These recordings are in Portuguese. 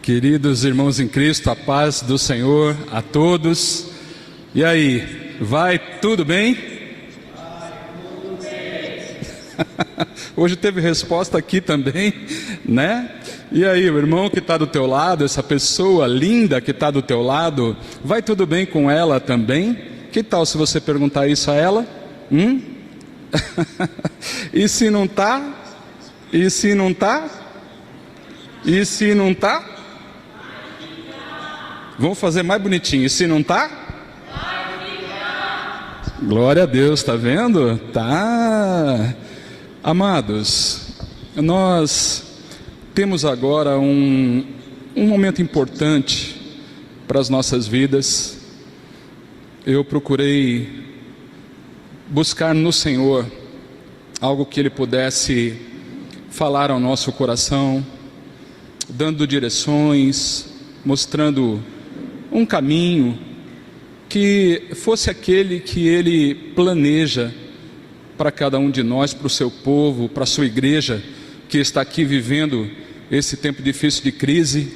Queridos irmãos em Cristo, a paz do Senhor a todos. E aí, vai tudo bem? Vai tudo bem. Hoje teve resposta aqui também, né? E aí, o irmão que está do teu lado, essa pessoa linda que está do teu lado, vai tudo bem com ela também? Que tal se você perguntar isso a ela? E se não tá? E se não tá? E se não tá? Vamos fazer mais bonitinho. E se não tá? Glória a Deus, tá vendo? Tá. Amados, nós temos agora um momento importante para as nossas vidas. Eu procurei buscar no Senhor algo que Ele pudesse falar ao nosso coração, dando direções, mostrando um caminho que fosse aquele que Ele planeja para cada um de nós, para o seu povo, para a sua igreja que está aqui vivendo esse tempo difícil de crise.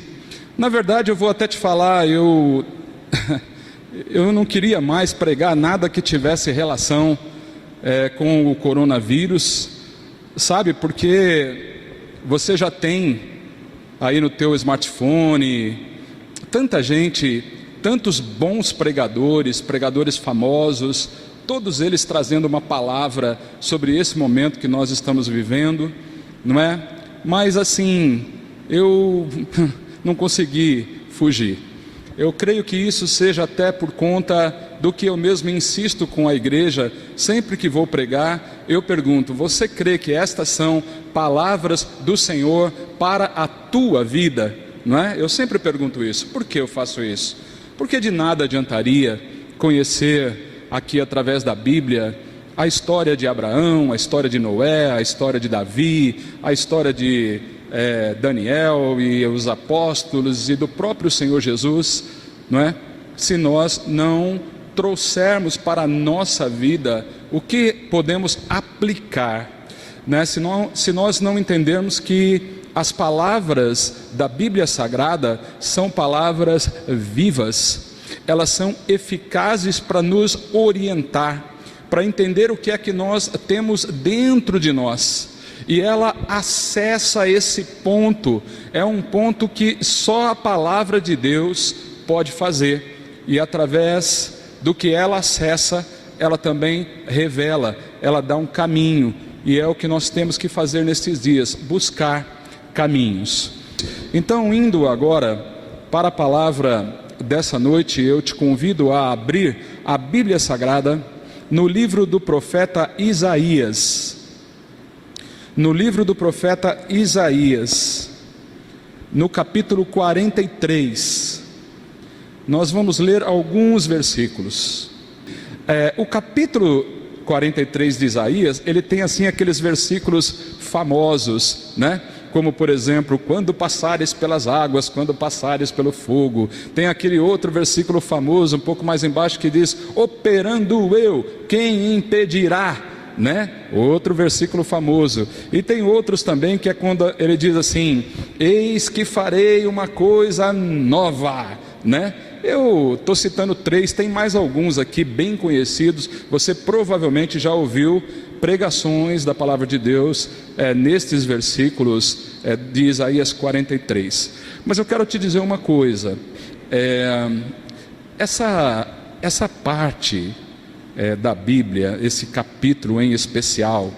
Na verdade, eu vou até te falar, eu não queria mais pregar nada que tivesse relação com o coronavírus, sabe? Porque você já tem aí no teu smartphone tanta gente, tantos bons pregadores famosos, todos eles trazendo uma palavra sobre esse momento que nós estamos vivendo, não é? Mas assim, eu não consegui fugir. Eu creio que isso seja até por conta do que eu mesmo insisto com a igreja, sempre que vou pregar, eu pergunto: você crê que estas são palavras do Senhor para a tua vida? Não é? Eu sempre pergunto isso. Por que eu faço isso? Porque de nada adiantaria conhecer aqui através da Bíblia a história de Abraão, a história de Noé, a história de Davi, a história de Daniel e os apóstolos e do próprio Senhor Jesus, não é? Se nós não trouxermos para a nossa vida o que podemos aplicar, né? Se nós não entendermos que as palavras da Bíblia Sagrada são palavras vivas, elas são eficazes para nos orientar, para entender o que é que nós temos dentro de nós. E ela acessa esse ponto, é um ponto que só a palavra de Deus pode fazer. E através do que ela acessa, ela também revela, ela dá um caminho. E é o que nós temos que fazer nestes dias, buscar caminhos. Então, indo agora para a palavra dessa noite, eu te convido a abrir a Bíblia Sagrada no livro do profeta Isaías. No livro do profeta Isaías, no capítulo 43, nós vamos ler alguns versículos. O capítulo 43 de Isaías, ele tem assim aqueles versículos famosos, né? Como por exemplo, quando passares pelas águas, quando passares pelo fogo. Tem aquele outro versículo famoso, um pouco mais embaixo, que diz: operando eu, quem impedirá? Né? Outro versículo famoso. E tem outros também, que é quando ele diz assim: eis que farei uma coisa nova, né? Eu estou citando 3, tem mais alguns aqui bem conhecidos. Você provavelmente já ouviu pregações da palavra de Deus nestes versículos de Isaías 43. Mas eu quero te dizer uma coisa, essa parte da Bíblia, esse capítulo em especial,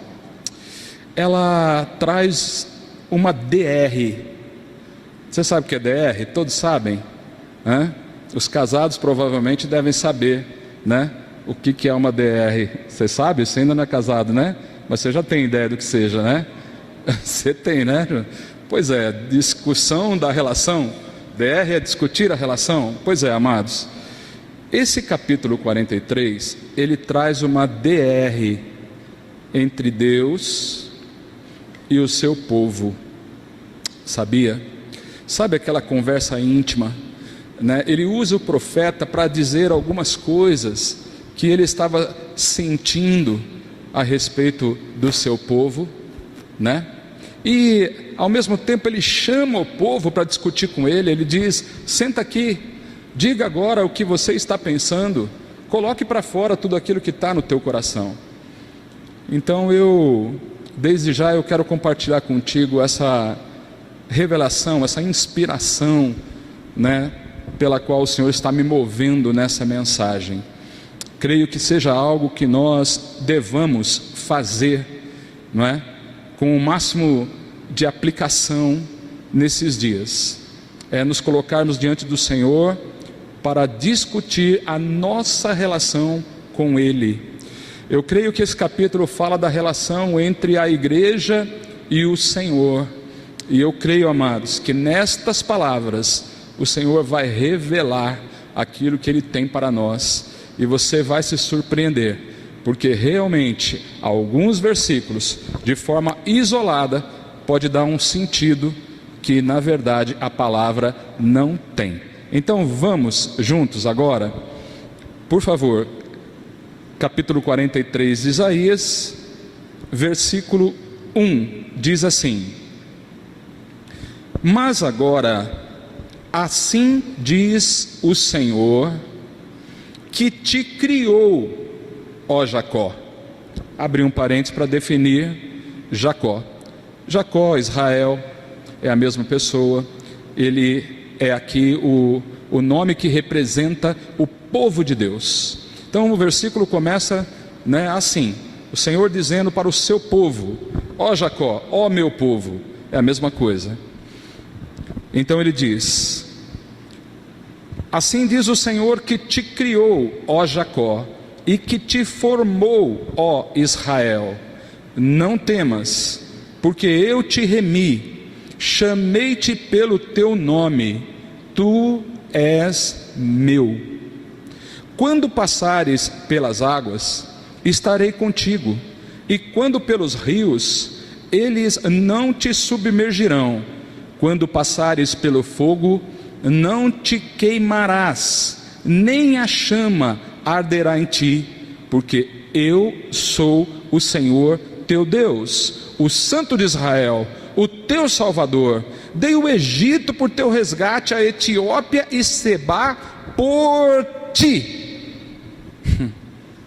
ela traz uma DR. Você sabe o que é DR? Todos sabem? Os casados provavelmente devem saber, né? O que é uma DR? Você sabe? Você ainda não é casado, né? Mas você já tem ideia do que seja, né? Você tem, né? Pois é, discussão da relação. DR é discutir a relação. Pois é, amados, esse capítulo 43, ele traz uma DR entre Deus e o seu povo. Sabia? Sabe aquela conversa íntima, né? Ele usa o profeta para dizer algumas coisas que ele estava sentindo a respeito do seu povo, né? E ao mesmo tempo ele chama o povo para discutir com ele. Ele diz: senta aqui, diga agora o que você está pensando, coloque para fora tudo aquilo que está no teu coração. Então desde já eu quero compartilhar contigo essa revelação, essa inspiração, né, pela qual o Senhor está me movendo nessa mensagem. Creio que seja algo que nós devamos fazer, não é? Com o máximo de aplicação nesses dias. É nos colocarmos diante do Senhor para discutir a nossa relação com Ele. Eu creio que esse capítulo fala da relação entre a igreja e o Senhor. E eu creio, amados, que nestas palavras o Senhor vai revelar aquilo que Ele tem para nós. E você vai se surpreender, porque realmente alguns versículos, de forma isolada, pode dar um sentido que na verdade a palavra não tem. Então vamos juntos agora, por favor, capítulo 43 de Isaías, versículo 1, diz assim: mas agora, assim diz o Senhor, que te criou, ó Jacó. Abri um parênteses para definir Jacó. Jacó, Israel, é a mesma pessoa. Ele é aqui o nome que representa o povo de Deus. Então o versículo começa, né, assim: o Senhor dizendo para o seu povo: ó Jacó, ó meu povo. É a mesma coisa. Então ele diz: assim diz o Senhor que te criou, ó Jacó, e que te formou, ó Israel. Não temas, porque eu te remi, chamei-te pelo teu nome, tu és meu. Quando passares pelas águas, estarei contigo, e quando pelos rios, eles não te submergirão. Quando passares pelo fogo, não te queimarás, nem a chama arderá em ti, porque eu sou o Senhor teu Deus, o Santo de Israel, o teu Salvador. Dei o Egito por teu resgate, a Etiópia e Sebá por ti.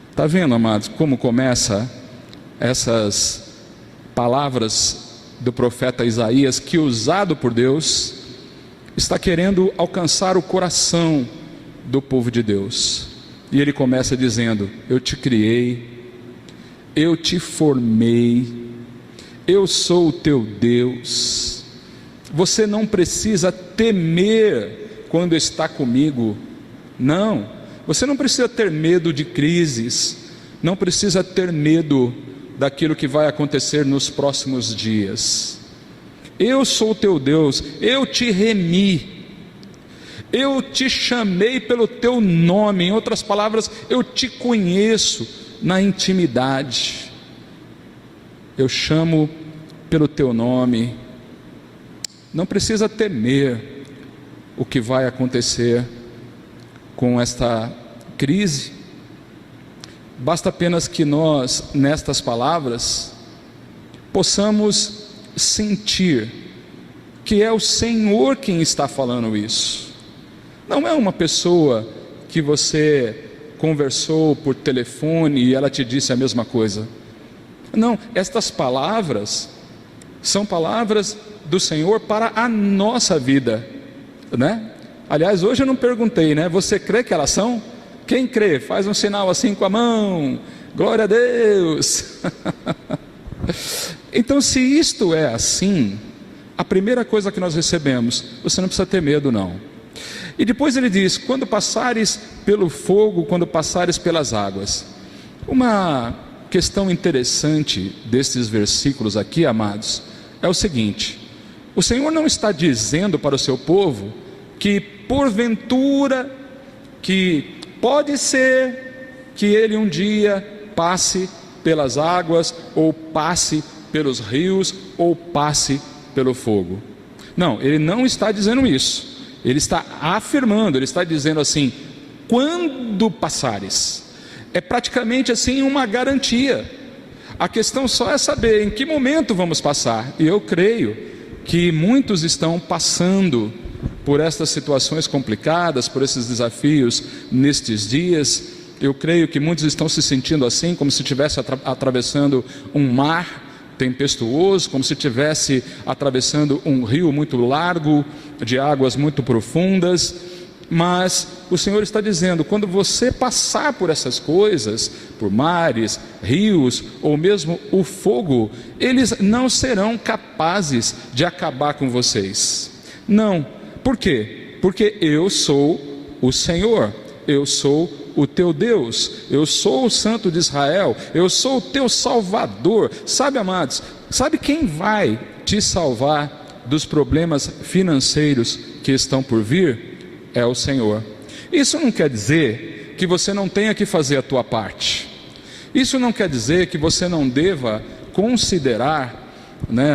Está vendo, amados, como começa essas palavras do profeta Isaías, que usado por Deus está querendo alcançar o coração do povo de Deus. E ele começa dizendo: eu te criei, eu te formei, eu sou o teu Deus. Você não precisa temer quando está comigo. Não, você não precisa ter medo de crises, não precisa ter medo daquilo que vai acontecer nos próximos dias. Eu sou o teu Deus, eu te remi, eu te chamei pelo teu nome. Em outras palavras, eu te conheço na intimidade. Eu chamo pelo teu nome. Não precisa temer o que vai acontecer com esta crise. Basta apenas que nós, nestas palavras, possamos sentir que é o Senhor quem está falando isso. Não é uma pessoa que você conversou por telefone e ela te disse a mesma coisa. Não, estas palavras são palavras do Senhor para a nossa vida, né? Aliás, hoje eu não perguntei, né? Você crê que elas são? Quem crê? Faz um sinal assim com a mão. Glória a Deus. Então, se isto é assim, a primeira coisa que nós recebemos: você não precisa ter medo, não. E depois ele diz: quando passares pelo fogo, quando passares pelas águas. Uma questão interessante destes versículos aqui, amados, é o seguinte: o Senhor não está dizendo para o seu povo que porventura, que pode ser que ele um dia passe pelas águas, ou passe pelos rios, ou passe pelo fogo. Não, ele não está dizendo isso. Ele está afirmando, ele está dizendo assim: quando passares. É praticamente assim uma garantia. A questão só é saber em que momento vamos passar. E eu creio que muitos estão passando por estas situações complicadas, por esses desafios nestes dias. Eu creio que muitos estão se sentindo assim, como se estivesse atravessando um mar tempestuoso, como se estivesse atravessando um rio muito largo, de águas muito profundas. Mas o Senhor está dizendo, quando você passar por essas coisas, por mares, rios, ou mesmo o fogo, eles não serão capazes de acabar com vocês. Não. Por quê? Porque eu sou o Senhor, eu sou o teu Deus, eu sou o Santo de Israel, eu sou o teu Salvador. Sabe, amados, sabe quem vai te salvar dos problemas financeiros que estão por vir? É o Senhor. Isso não quer dizer que você não tenha que fazer a tua parte. Isso não quer dizer que você não deva considerar,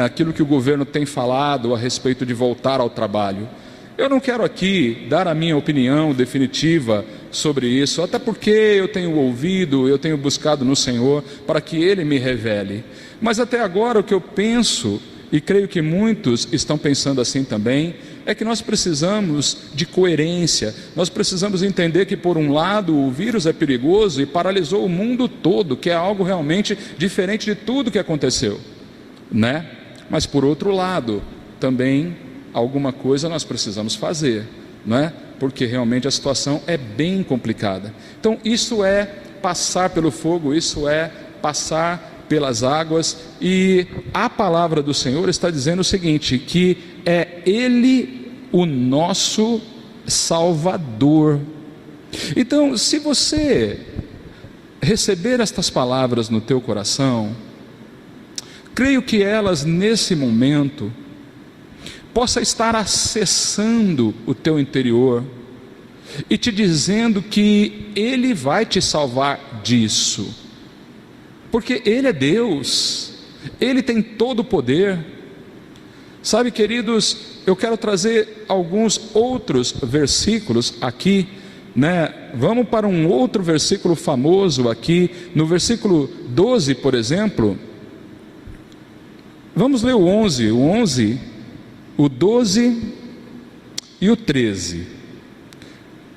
aquilo que o governo tem falado a respeito de voltar ao trabalho. Eu não quero aqui dar a minha opinião definitiva sobre isso, até porque eu tenho ouvido, eu tenho buscado no Senhor para que Ele me revele. Mas até agora o que eu penso, e creio que muitos estão pensando assim também, é que nós precisamos de coerência. Nós precisamos entender que, por um lado, o vírus é perigoso e paralisou o mundo todo, que é algo realmente diferente de tudo que aconteceu, Mas por outro lado, também alguma coisa nós precisamos fazer, Porque realmente a situação é bem complicada. Então isso é passar pelo fogo, isso é passar pelas águas, e a palavra do Senhor está dizendo o seguinte, que é Ele o nosso Salvador. Então, se você receber estas palavras no teu coração, creio que elas nesse momento possa estar acessando o teu interior e te dizendo que Ele vai te salvar disso. Porque Ele é Deus, Ele tem todo o poder. Sabe, queridos, eu quero trazer alguns outros versículos aqui, Vamos para um outro versículo famoso aqui, no versículo 12, por exemplo. Vamos ler o 11, o 12 e o 13.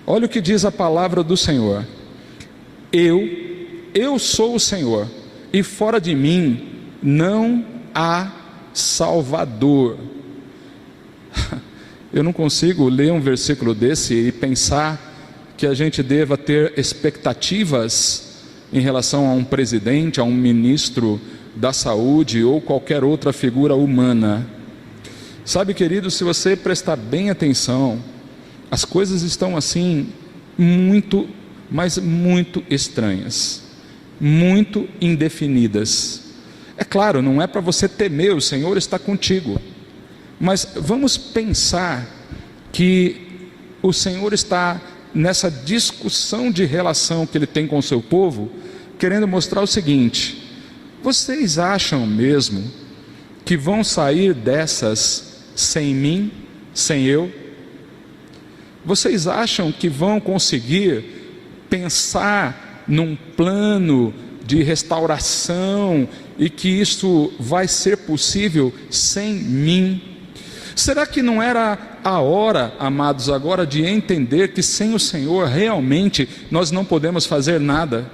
Olha o que diz a palavra do Senhor. Eu sou o Senhor, e fora de mim não há Salvador. Eu não consigo ler um versículo desse e pensar que a gente deva ter expectativas em relação a um presidente, a um ministro da saúde ou qualquer outra figura humana. Sabe, querido, se você prestar bem atenção, as coisas estão assim muito, mas muito estranhas, muito indefinidas. É claro, não é para você temer, o Senhor está contigo, mas vamos pensar que o Senhor está nessa discussão de relação que Ele tem com o seu povo, querendo mostrar o seguinte: vocês acham mesmo que vão sair dessas sem mim, sem eu? Vocês acham que vão conseguir pensar num plano de restauração e que isso vai ser possível sem mim? Será que não era a hora, amados, agora de entender que sem o Senhor realmente nós não podemos fazer nada?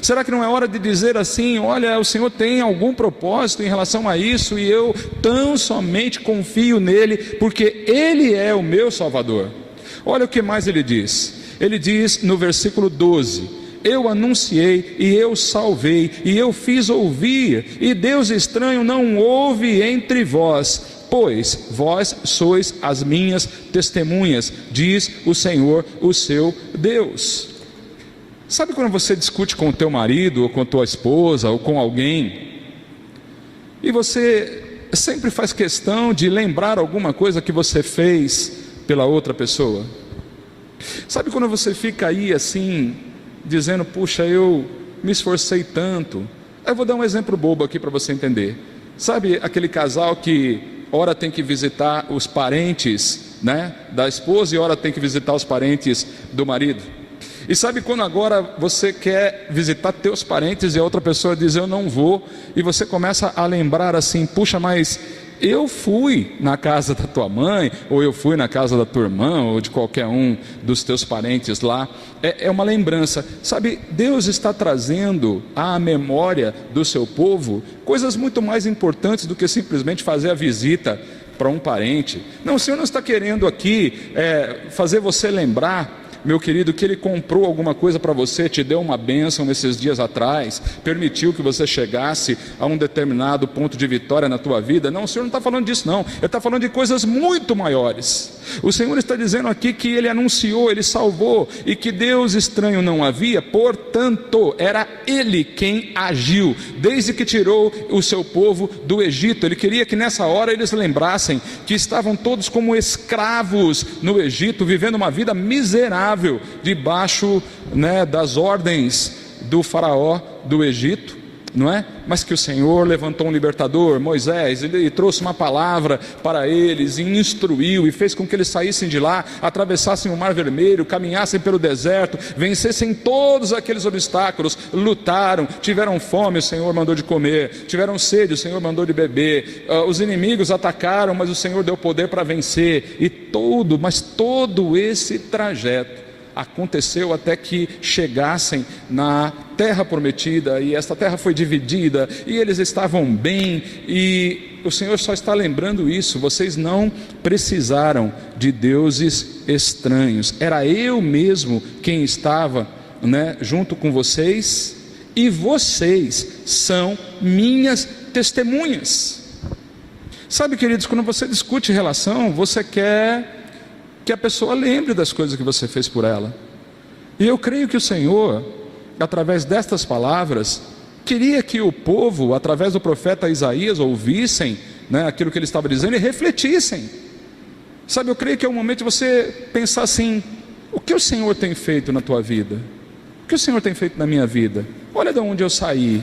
Será que não é hora de dizer assim: olha, o Senhor tem algum propósito em relação a isso e eu tão somente confio nele, porque Ele é o meu Salvador? Olha o que mais Ele diz. Ele diz no versículo 12: eu anunciei e eu salvei, e eu fiz ouvir, e Deus estranho não houve entre vós, pois vós sois as minhas testemunhas, diz o Senhor, o seu Deus. Sabe quando você discute com o teu marido, ou com a tua esposa, ou com alguém, e você sempre faz questão de lembrar alguma coisa que você fez pela outra pessoa? Sabe quando você fica aí assim, dizendo: puxa, eu me esforcei tanto. Eu vou dar um exemplo bobo aqui para você entender. Sabe aquele casal que ora tem que visitar os parentes, da esposa, e ora tem que visitar os parentes do marido? E sabe quando agora você quer visitar teus parentes e a outra pessoa diz eu não vou, e você começa a lembrar assim, puxa, mas eu fui na casa da tua mãe, ou eu fui na casa da tua irmã, ou de qualquer um dos teus parentes lá. É uma lembrança. Sabe, Deus está trazendo à memória do seu povo coisas muito mais importantes do que simplesmente fazer a visita para um parente. Não, o Senhor não está querendo aqui fazer você lembrar, meu querido, que Ele comprou alguma coisa para você, te deu uma bênção nesses dias atrás, permitiu que você chegasse a um determinado ponto de vitória na tua vida. Não, o Senhor não está falando disso não, Ele está falando de coisas muito maiores. O Senhor está dizendo aqui que Ele anunciou, Ele salvou, e que Deus estranho não havia, portanto, era Ele quem agiu, desde que tirou o seu povo do Egito. Ele queria que nessa hora eles lembrassem que estavam todos como escravos no Egito, vivendo uma vida miserável, debaixo das ordens do faraó do Egito, não é? Mas que o Senhor levantou um libertador, Moisés, Ele trouxe uma palavra para eles, e instruiu, e fez com que eles saíssem de lá, atravessassem o Mar Vermelho, caminhassem pelo deserto, vencessem todos aqueles obstáculos, lutaram, tiveram fome, o Senhor mandou de comer, tiveram sede, o Senhor mandou de beber, os inimigos atacaram, mas o Senhor deu poder para vencer, e todo esse trajeto aconteceu até que chegassem na terra prometida, e esta terra foi dividida, e eles estavam bem, e o Senhor só está lembrando isso: vocês não precisaram de deuses estranhos, era eu mesmo quem estava junto com vocês, e vocês são minhas testemunhas. Sabe, queridos, quando você discute relação, você quer que a pessoa lembre das coisas que você fez por ela, e eu creio que o Senhor, através destas palavras, queria que o povo, através do profeta Isaías, ouvissem aquilo que ele estava dizendo e refletissem. Sabe, eu creio que é o momento de você pensar assim: o que o Senhor tem feito na tua vida? O que o Senhor tem feito na minha vida? Olha de onde eu saí,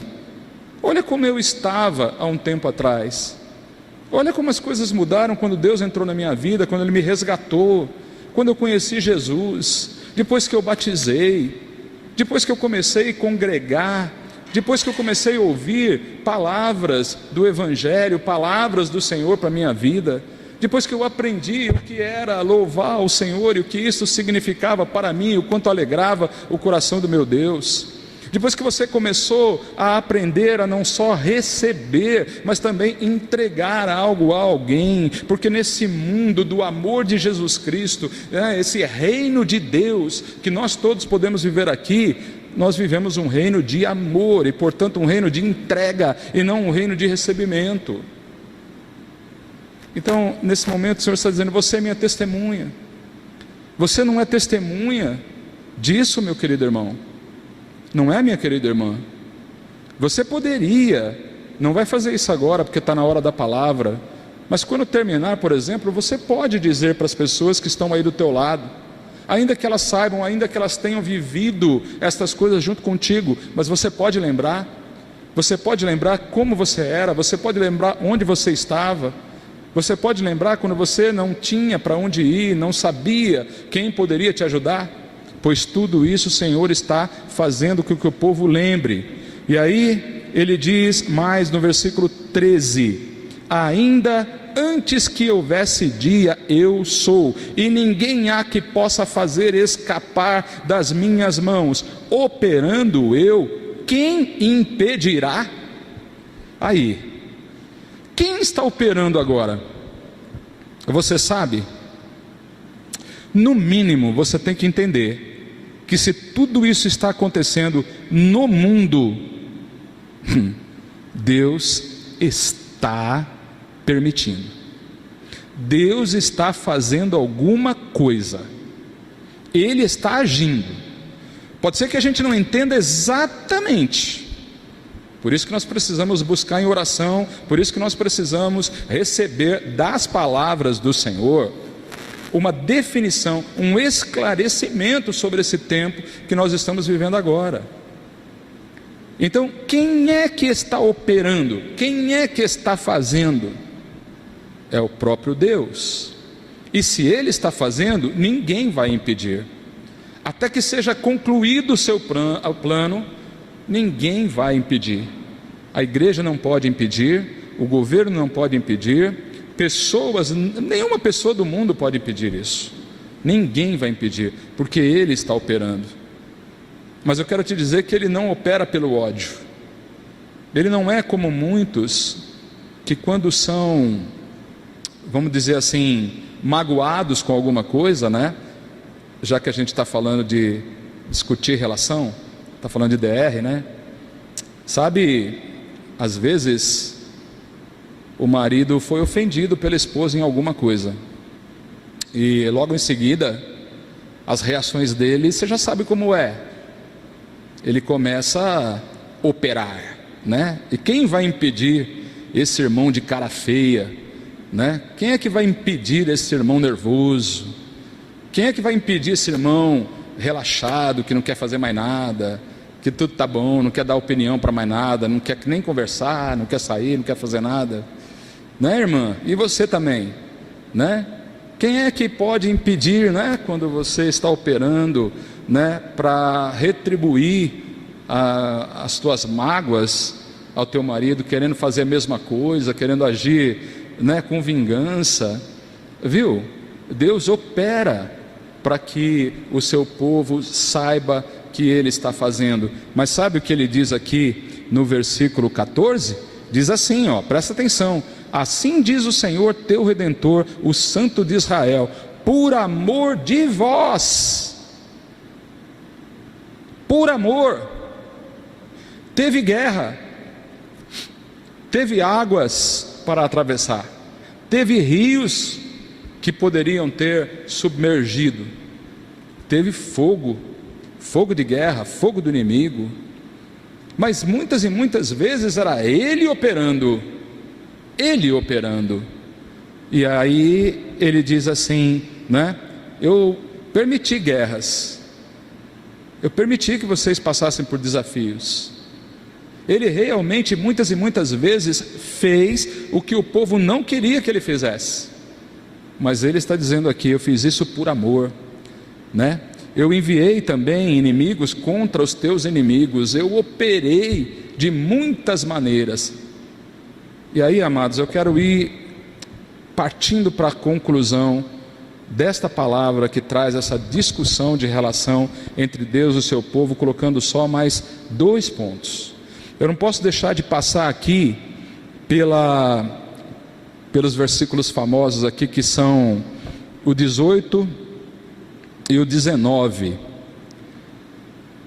olha como eu estava há um tempo atrás, olha como as coisas mudaram quando Deus entrou na minha vida, quando Ele me resgatou, quando eu conheci Jesus, depois que eu batizei, depois que eu comecei a congregar, depois que eu comecei a ouvir palavras do Evangelho, palavras do Senhor para a minha vida, depois que eu aprendi o que era louvar o Senhor e o que isso significava para mim, o quanto alegrava o coração do meu Deus. Depois que você começou a aprender a não só receber, mas também entregar algo a alguém, porque nesse mundo do amor de Jesus Cristo, esse reino de Deus que nós todos podemos viver aqui, nós vivemos um reino de amor, e portanto um reino de entrega, e não um reino de recebimento. Então, nesse momento o Senhor está dizendo: você é minha testemunha. Você não é testemunha disso, meu querido irmão? Não é, minha querida irmã? Você poderia, não vai fazer isso agora porque está na hora da palavra, mas quando terminar, por exemplo, você pode dizer para as pessoas que estão aí do teu lado, ainda que elas saibam, ainda que elas tenham vivido estas coisas junto contigo, mas você pode lembrar como você era, você pode lembrar onde você estava, você pode lembrar quando você não tinha para onde ir, não sabia quem poderia te ajudar. Pois tudo isso o Senhor está fazendo com que o povo lembre. E aí ele diz mais no versículo 13: ainda antes que houvesse dia eu sou, e ninguém há que possa fazer escapar das minhas mãos. Operando eu, quem impedirá? Aí, quem está operando agora? Você sabe? No mínimo você tem que entender que se tudo isso está acontecendo no mundo, Deus está permitindo, Deus está fazendo alguma coisa, Ele está agindo. Pode ser que a gente não entenda exatamente, por isso que nós precisamos buscar em oração, por isso que nós precisamos receber das palavras do Senhor uma definição, um esclarecimento sobre esse tempo que nós estamos vivendo agora. Então, quem é que está operando? Quem é que está fazendo? É o próprio Deus. E se Ele está fazendo, ninguém vai impedir. até que seja concluído o seu plano, ninguém vai impedir. A igreja não pode impedir, o governo não pode impedir, pessoas, nenhuma pessoa do mundo pode impedir isso. Ninguém vai impedir, porque Ele está operando. Mas eu quero te dizer que Ele não opera pelo ódio. Ele não é como muitos que, quando são, vamos dizer assim, magoados com alguma coisa, né? Já que a gente está falando de discutir relação, está falando de DR, né? Sabe, às vezes o marido foi ofendido pela esposa em alguma coisa, e logo em seguida as reações dele, você já sabe como é. Ele começa a operar, né? E quem vai impedir esse irmão de cara feia, né? Quem é que vai impedir esse irmão nervoso? Quem é que vai impedir esse irmão relaxado, que não quer fazer mais nada, que tudo está bom, não quer dar opinião para mais nada, não quer nem conversar, não quer sair, não quer fazer nada, né, irmã? E você também, né? Quem é que pode impedir, né, quando você está operando, né, para retribuir as tuas mágoas ao teu marido, querendo fazer a mesma coisa, querendo agir, né, com vingança, viu? Deus opera para que o seu povo saiba que Ele está fazendo. Mas sabe o que Ele diz aqui no versículo 14? Diz assim, ó, presta atenção: assim diz o Senhor teu Redentor, o Santo de Israel, por amor de vós, por amor, teve guerra, teve águas para atravessar, teve rios que poderiam ter submergido, teve fogo de guerra, fogo do inimigo, mas muitas e muitas vezes era Ele operando, e aí Ele diz assim, né? Eu permiti guerras, eu permiti que vocês passassem por desafios. Ele realmente muitas e muitas vezes fez o que o povo não queria que Ele fizesse, mas Ele está dizendo aqui: eu fiz isso por amor, né? Eu enviei também inimigos contra os teus inimigos, eu operei de muitas maneiras. E aí, amados, eu quero ir partindo para a conclusão desta palavra que traz essa discussão de relação entre Deus e o seu povo, colocando só mais 2 pontos. Eu não posso deixar de passar aqui pelos versículos famosos aqui, que são o 18 e o 19,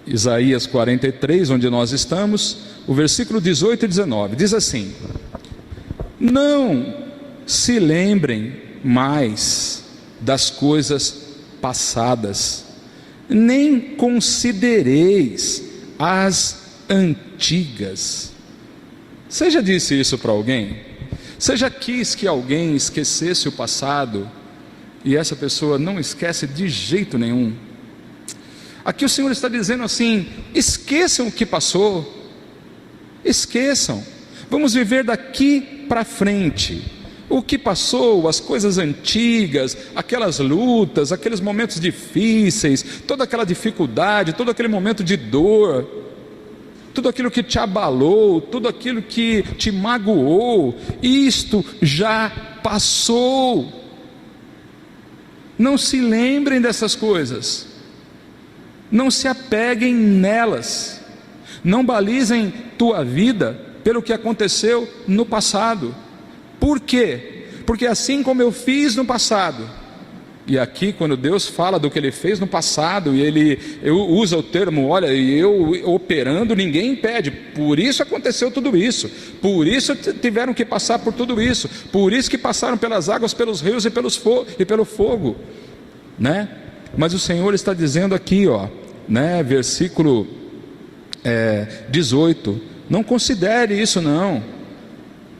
Isaías 43, onde nós estamos, o versículo 18 e 19, diz assim: não se lembrem mais das coisas passadas, nem considereis as antigas. Você já disse isso para alguém? Você já quis que alguém esquecesse o passado? E essa pessoa não esquece de jeito nenhum. Aqui o Senhor está dizendo assim: esqueçam o que passou, esqueçam, vamos viver daqui para frente. O que passou, as coisas antigas, aquelas lutas, aqueles momentos difíceis, toda aquela dificuldade, todo aquele momento de dor, tudo aquilo que te abalou, tudo aquilo que te magoou, isto já passou. Não se lembrem dessas coisas, não se apeguem nelas, não balizem tua vida pelo que aconteceu no passado. Por quê? Porque assim como eu fiz no passado, e aqui quando Deus fala do que Ele fez no passado, e Ele usa o termo, olha, eu operando, ninguém impede, por isso aconteceu tudo isso, por isso tiveram que passar por tudo isso, por isso que passaram pelas águas, pelos rios e pelo fogo, né? Mas o Senhor está dizendo aqui, ó, né, versículo 18, não considere isso não,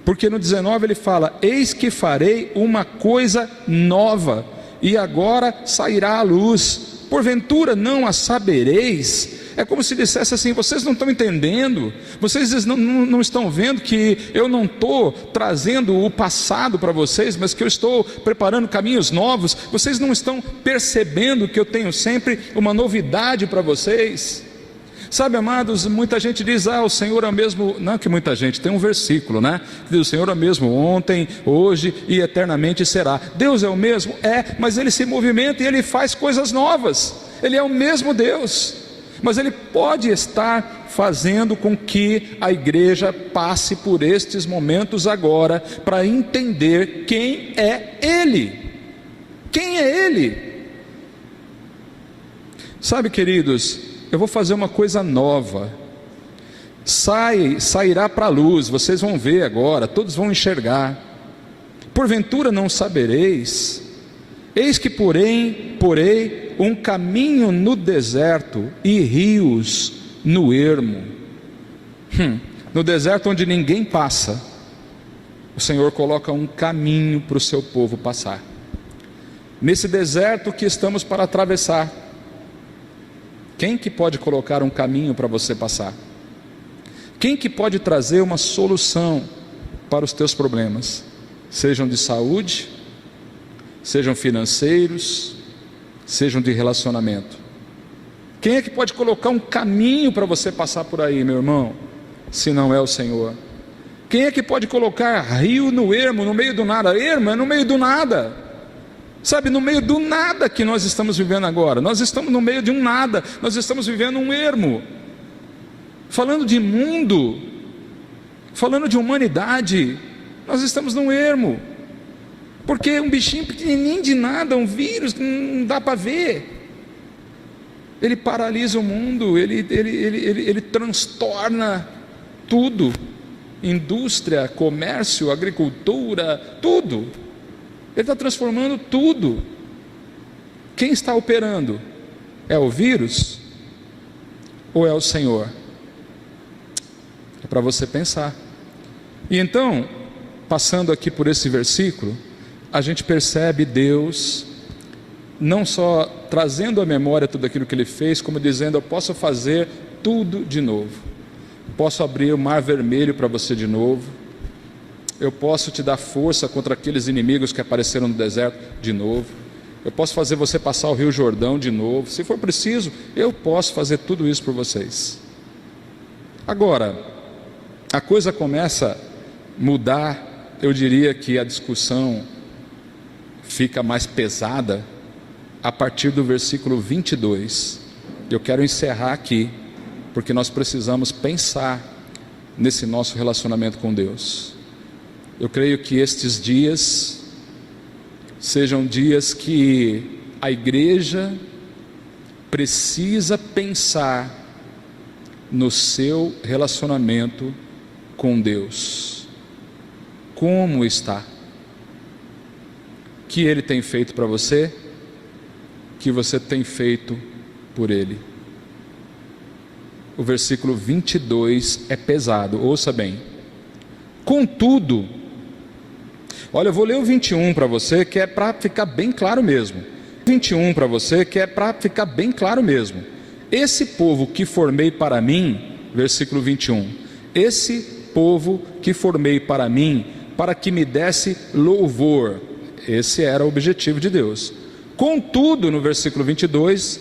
porque no 19 ele fala: eis que farei uma coisa nova, e agora sairá à luz, porventura não a sabereis? É como se dissesse assim: vocês não estão entendendo, vocês não estão vendo que eu não estou trazendo o passado para vocês, mas que eu estou preparando caminhos novos. Vocês não estão percebendo que eu tenho sempre uma novidade para vocês. Sabe, amados, muita gente diz: o Senhor é o mesmo. Não que muita gente, tem um versículo, né? Que diz: o Senhor é o mesmo ontem, hoje e eternamente será. Deus é o mesmo? Mas Ele se movimenta e Ele faz coisas novas. Ele é o mesmo Deus, mas Ele pode estar fazendo com que a igreja passe por estes momentos agora, para entender quem é Ele. Quem é Ele? Sabe, queridos, eu vou fazer uma coisa nova. Sairá para a luz, vocês vão ver agora, todos vão enxergar. Porventura não sabereis? Eis que porei um caminho no deserto e rios no ermo. No deserto onde ninguém passa, o Senhor coloca um caminho para o seu povo passar. Nesse deserto que estamos para atravessar, quem que pode colocar um caminho para você passar? Quem que pode trazer uma solução para os teus problemas? Sejam de saúde, sejam financeiros, sejam de relacionamento. Quem é que pode colocar um caminho para você passar por aí, meu irmão? Se não é o Senhor. Quem é que pode colocar rio no ermo, no meio do nada? Ermo é no meio do nada. Sabe, no meio do nada que nós estamos vivendo agora. Nós estamos no meio de um nada. Nós estamos vivendo um ermo. Falando de mundo, falando de humanidade, nós estamos num ermo. Porque um bichinho pequenininho de nada, um vírus, não dá para ver. Ele paralisa o mundo, ele transtorna tudo. Indústria, comércio, agricultura, tudo. Ele está transformando tudo. Quem está operando? É o vírus? Ou é o Senhor? É para você pensar. E então, passando aqui por esse versículo, a gente percebe Deus não só trazendo à memória tudo aquilo que Ele fez, como dizendo: eu posso fazer tudo de novo. Posso abrir o mar vermelho para você de novo. Eu posso te dar força contra aqueles inimigos que apareceram no deserto de novo. Eu posso fazer você passar o Rio Jordão de novo. Se for preciso, eu posso fazer tudo isso por vocês. Agora, a coisa começa a mudar. Eu diria que a discussão fica mais pesada a partir do versículo 22. Eu quero encerrar aqui, porque nós precisamos pensar nesse nosso relacionamento com Deus. Eu creio que estes dias sejam dias que a igreja precisa pensar no seu relacionamento com Deus. Como está? O que Ele tem feito para você? O que você tem feito por Ele? O versículo 22 é pesado, ouça bem. Contudo, olha, eu vou ler o 21 para você, que é para ficar bem claro mesmo. 21 para você, que é para ficar bem claro mesmo. Esse povo que formei para mim, versículo 21. Esse povo que formei para mim, para que me desse louvor. Esse era o objetivo de Deus. Contudo, no versículo 22,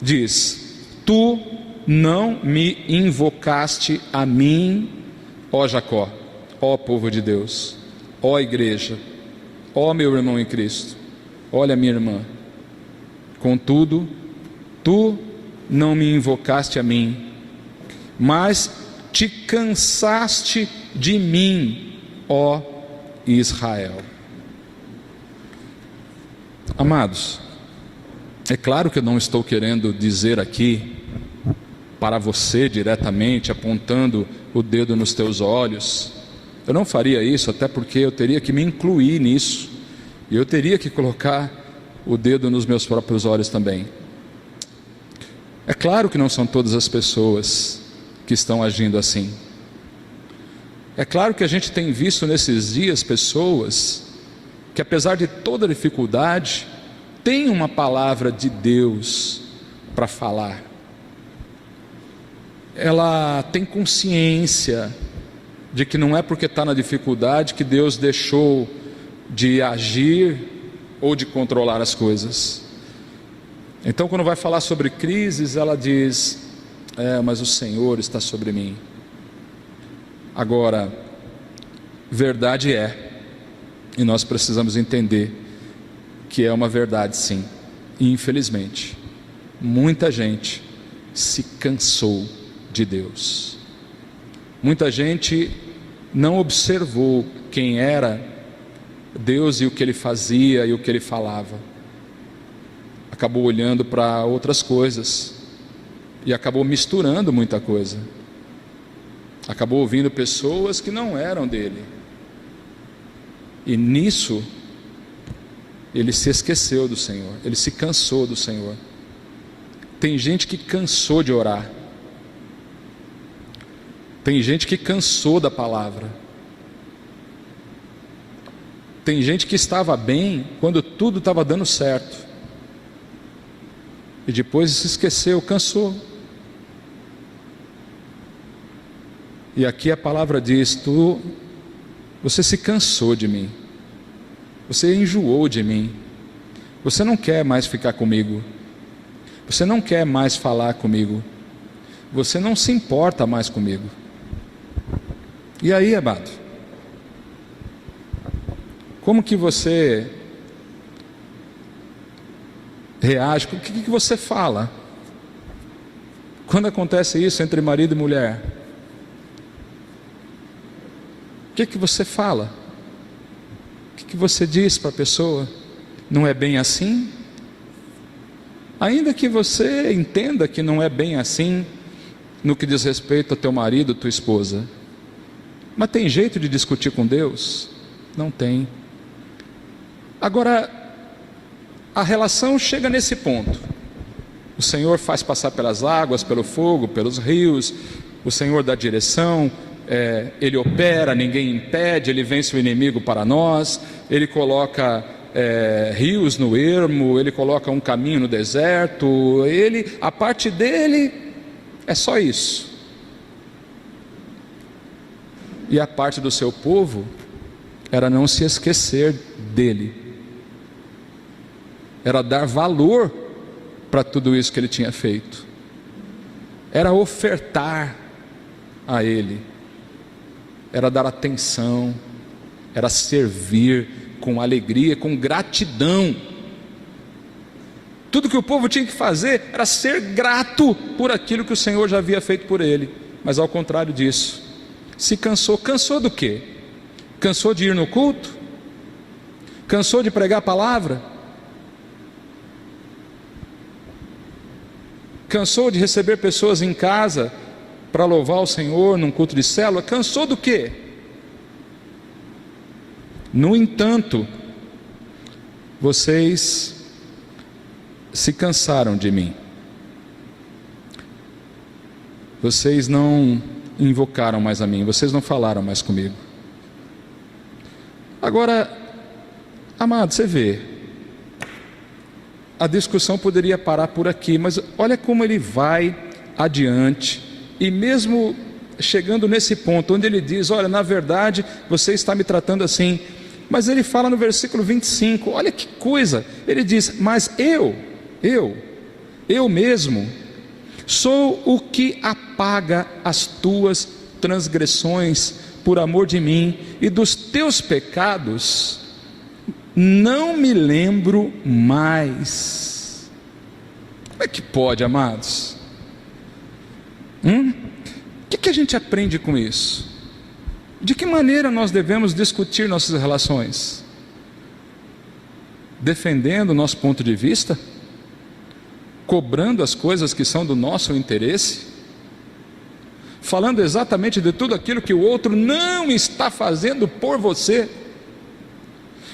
diz: tu não me invocaste a mim, ó Jacó, ó povo de Deus. Ó igreja, ó meu irmão em Cristo, olha minha irmã. Contudo, tu não me invocaste a mim, mas te cansaste de mim, ó Israel. Amados, é claro que eu não estou querendo dizer aqui para você diretamente, apontando o dedo nos teus olhos. Eu não faria isso, até porque eu teria que me incluir nisso, e eu teria que colocar o dedo nos meus próprios olhos também. É claro que não são todas as pessoas que estão agindo assim. É claro que a gente tem visto nesses dias pessoas que, apesar de toda a dificuldade, tem uma palavra de Deus para falar. ela tem consciência de que não é porque está na dificuldade que Deus deixou de agir ou de controlar as coisas. Então, quando vai falar sobre crises, ela diz: mas o Senhor está sobre mim. Agora, verdade e nós precisamos entender que é uma verdade, sim. E infelizmente, muita gente se cansou de Deus. Muita gente não observou quem era Deus e o que Ele fazia e o que Ele falava. Acabou olhando para outras coisas e acabou misturando muita coisa. Acabou ouvindo pessoas que não eram dele. E nisso, ele se esqueceu do Senhor, ele se cansou do Senhor. Tem gente que cansou de orar. Tem gente que cansou da palavra. Tem gente que estava bem quando tudo estava dando certo. E depois se esqueceu, cansou. E aqui a palavra diz: você se cansou de mim. Você enjoou de mim. Você não quer mais ficar comigo. Você não quer mais falar comigo. Você não se importa mais comigo. E aí, amado? Como que você reage? O que você fala? Quando acontece isso entre marido e mulher, o que você fala? O que você diz para a pessoa? Não é bem assim? Ainda que você entenda que não é bem assim, no que diz respeito ao teu marido, tua esposa, mas tem jeito de discutir com Deus? Não tem. Agora, a relação chega nesse ponto. O Senhor faz passar pelas águas, pelo fogo, pelos rios. O Senhor dá direção, Ele opera, ninguém impede. Ele vence o inimigo para nós. Ele coloca rios no ermo. Ele coloca um caminho no deserto. A parte dele é só isso. E a parte do seu povo era não se esquecer dele, era dar valor para tudo isso que ele tinha feito, era ofertar a ele, era dar atenção, era servir com alegria, com gratidão. Tudo que o povo tinha que fazer era ser grato por aquilo que o Senhor já havia feito por ele. Mas ao contrário disso, se cansou. Cansou do quê? Cansou de ir no culto? Cansou de pregar a palavra? Cansou de receber pessoas em casa para louvar o Senhor num culto de célula? Cansou do quê? No entanto, vocês se cansaram de mim. Vocês não invocaram mais a mim, vocês não falaram mais comigo. Agora, amado, você vê, a discussão poderia parar por aqui, mas olha como ele vai adiante, e mesmo chegando nesse ponto, onde ele diz: olha, na verdade, você está me tratando assim, mas ele fala no versículo 25, olha que coisa, ele diz: mas eu mesmo, sou o que apaga as tuas transgressões por amor de mim, e dos teus pecados não me lembro mais. Como é que pode, amados? O que a gente aprende com isso? De que maneira nós devemos discutir nossas relações? Defendendo o nosso ponto de vista? Cobrando as coisas que são do nosso interesse? Falando exatamente de tudo aquilo que o outro não está fazendo por você,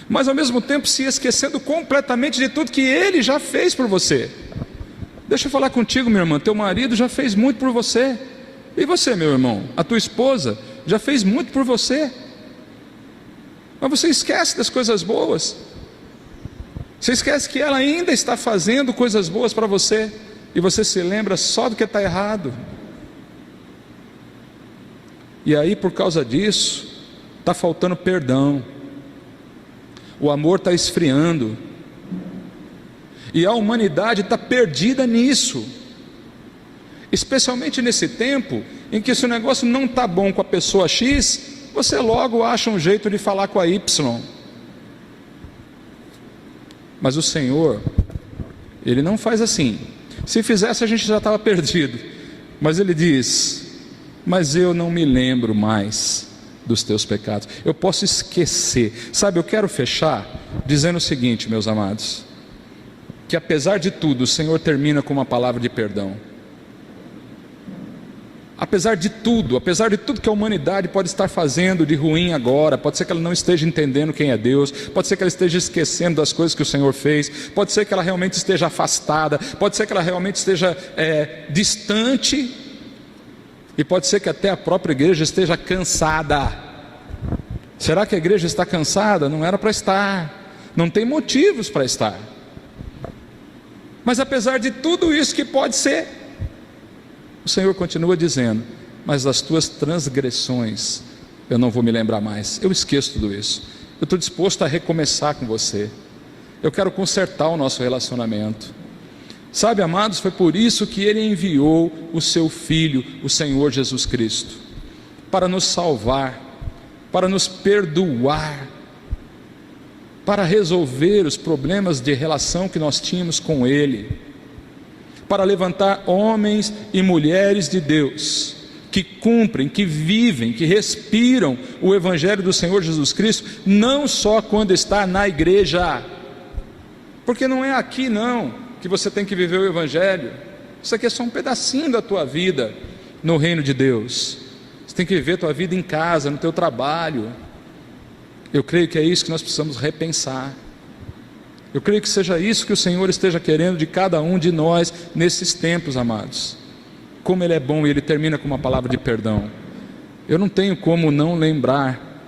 mas ao mesmo tempo se esquecendo completamente de tudo que ele já fez por você. Deixa eu falar contigo, minha irmã, teu marido já fez muito por você, e você, meu irmão, a tua esposa já fez muito por você, mas você esquece das coisas boas, você esquece que ela ainda está fazendo coisas boas para você, e você se lembra só do que está errado. E aí, por causa disso, está faltando perdão, o amor está esfriando, e a humanidade está perdida nisso, especialmente nesse tempo em que, se o negócio não está bom com a pessoa X, você logo acha um jeito de falar com a Y. Mas o Senhor, Ele não faz assim. Se fizesse, a gente já estava perdido. Mas Ele diz: mas eu não me lembro mais dos teus pecados. Eu posso esquecer. Sabe, eu quero fechar dizendo o seguinte, meus amados, que apesar de tudo, o Senhor termina com uma palavra de perdão. Apesar de tudo que a humanidade pode estar fazendo de ruim agora, pode ser que ela não esteja entendendo quem é Deus, pode ser que ela esteja esquecendo das coisas que o Senhor fez, pode ser que ela realmente esteja afastada, pode ser que ela realmente esteja distante, e pode ser que até a própria igreja esteja cansada. Será que a igreja está cansada? Não era para estar, não tem motivos para estar. Mas apesar de tudo isso que pode ser, o Senhor continua dizendo: mas das tuas transgressões eu não vou me lembrar mais. Eu esqueço tudo isso. Eu estou disposto a recomeçar com você. Eu quero consertar o nosso relacionamento. Sabe, amados, foi por isso que Ele enviou o seu Filho, o Senhor Jesus Cristo, para nos salvar, para nos perdoar, para resolver os problemas de relação que nós tínhamos com Ele, para levantar homens e mulheres de Deus, que cumprem, que vivem, que respiram o Evangelho do Senhor Jesus Cristo, não só quando está na igreja, porque não é aqui não que você tem que viver o Evangelho. Isso aqui é só um pedacinho da tua vida no reino de Deus. Você tem que viver a tua vida em casa, no teu trabalho. Eu creio que é isso que nós precisamos repensar. Eu creio que seja isso que o Senhor esteja querendo de cada um de nós nesses tempos, amados. Como Ele é bom, e Ele termina com uma palavra de perdão. Eu não tenho como não lembrar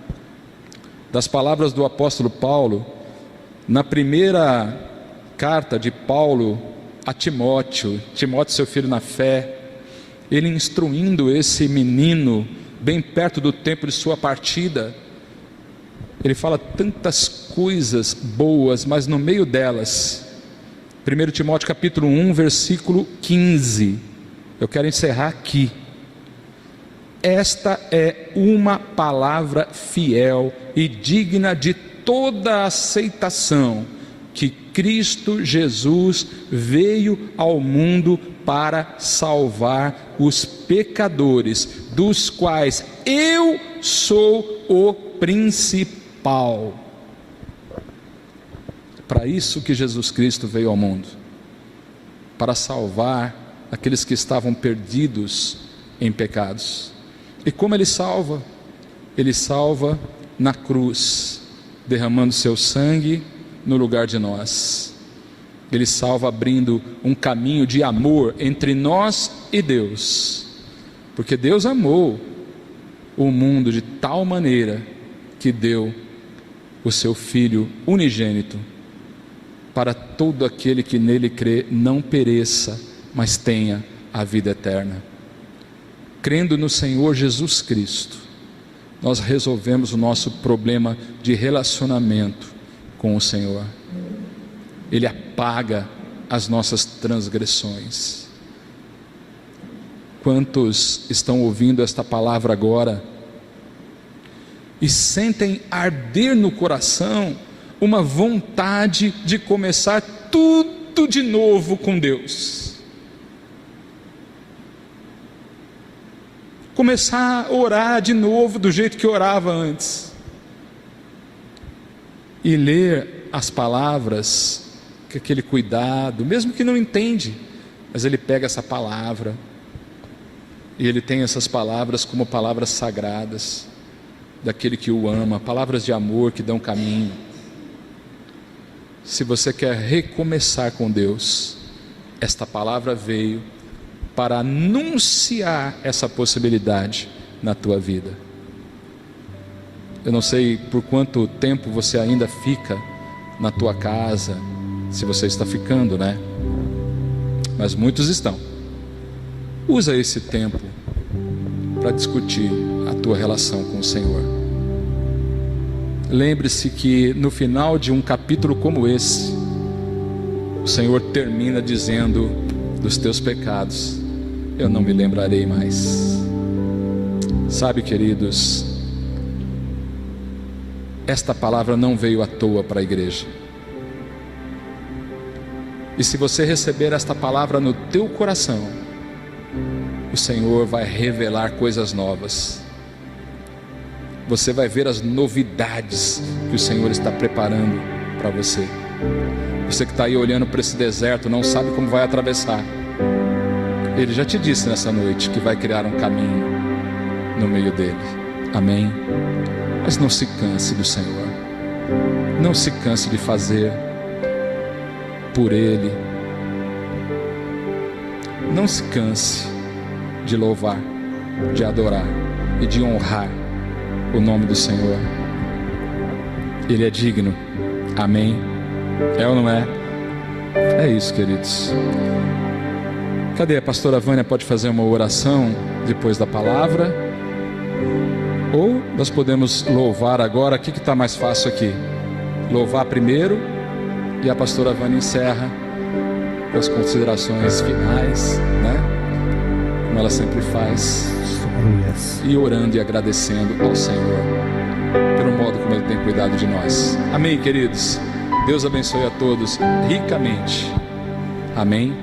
das palavras do apóstolo Paulo, na primeira carta de Paulo a Timóteo, seu filho na fé, ele instruindo esse menino, bem perto do tempo de sua partida. Ele fala tantas coisas boas, mas no meio delas, 1 Timóteo capítulo 1, versículo 15, eu quero encerrar aqui. Esta é uma palavra fiel e digna de toda aceitação, que Cristo Jesus veio ao mundo para salvar os pecadores, dos quais eu sou o principal. Para isso que Jesus Cristo veio ao mundo, para salvar aqueles que estavam perdidos em pecados. E como Ele salva? Ele salva na cruz, derramando seu sangue no lugar de nós. Ele salva abrindo um caminho de amor entre nós e Deus, porque Deus amou o mundo de tal maneira que deu o seu Filho unigênito, para todo aquele que nele crê não pereça, mas tenha a vida eterna. Crendo no Senhor Jesus Cristo, nós resolvemos o nosso problema de relacionamento com o Senhor. Ele apaga as nossas transgressões. Quantos estão ouvindo esta palavra agora e sentem arder no coração uma vontade de começar tudo de novo com Deus? Começar a orar de novo do jeito que orava antes, e ler as palavras com aquele cuidado, mesmo que não entende, mas ele pega essa palavra e ele tem essas palavras como palavras sagradas daquele que o ama, palavras de amor que dão caminho. Se você quer recomeçar com Deus, esta palavra veio para anunciar essa possibilidade na tua vida. Eu não sei por quanto tempo você ainda fica na tua casa, se você está ficando, né? Mas muitos estão. Usa esse tempo para discutir a tua relação com o Senhor. Lembre-se que no final de um capítulo como esse, o Senhor termina dizendo: dos teus pecados eu não me lembrarei mais. Sabe, queridos, esta palavra não veio à toa para a igreja. E se você receber esta palavra no teu coração, o Senhor vai revelar coisas novas. Você vai ver as novidades que o Senhor está preparando para você. Você que está aí olhando para esse deserto, não sabe como vai atravessar. Ele já te disse nessa noite que vai criar um caminho no meio dele. Amém? Mas não se canse do Senhor. Não se canse de fazer por Ele. Não se canse de louvar, de adorar e de honrar o nome do Senhor. Ele é digno. Amém? É ou não é? É isso, queridos. Cadê a pastora Vânia? Pode fazer uma oração depois da palavra? Ou nós podemos louvar agora? O que está mais fácil aqui? Louvar primeiro e a pastora Vânia encerra com as considerações finais, né? Como ela sempre faz. E orando e agradecendo ao Senhor pelo modo como Ele tem cuidado de nós. Amém, queridos? Deus abençoe a todos ricamente. Amém.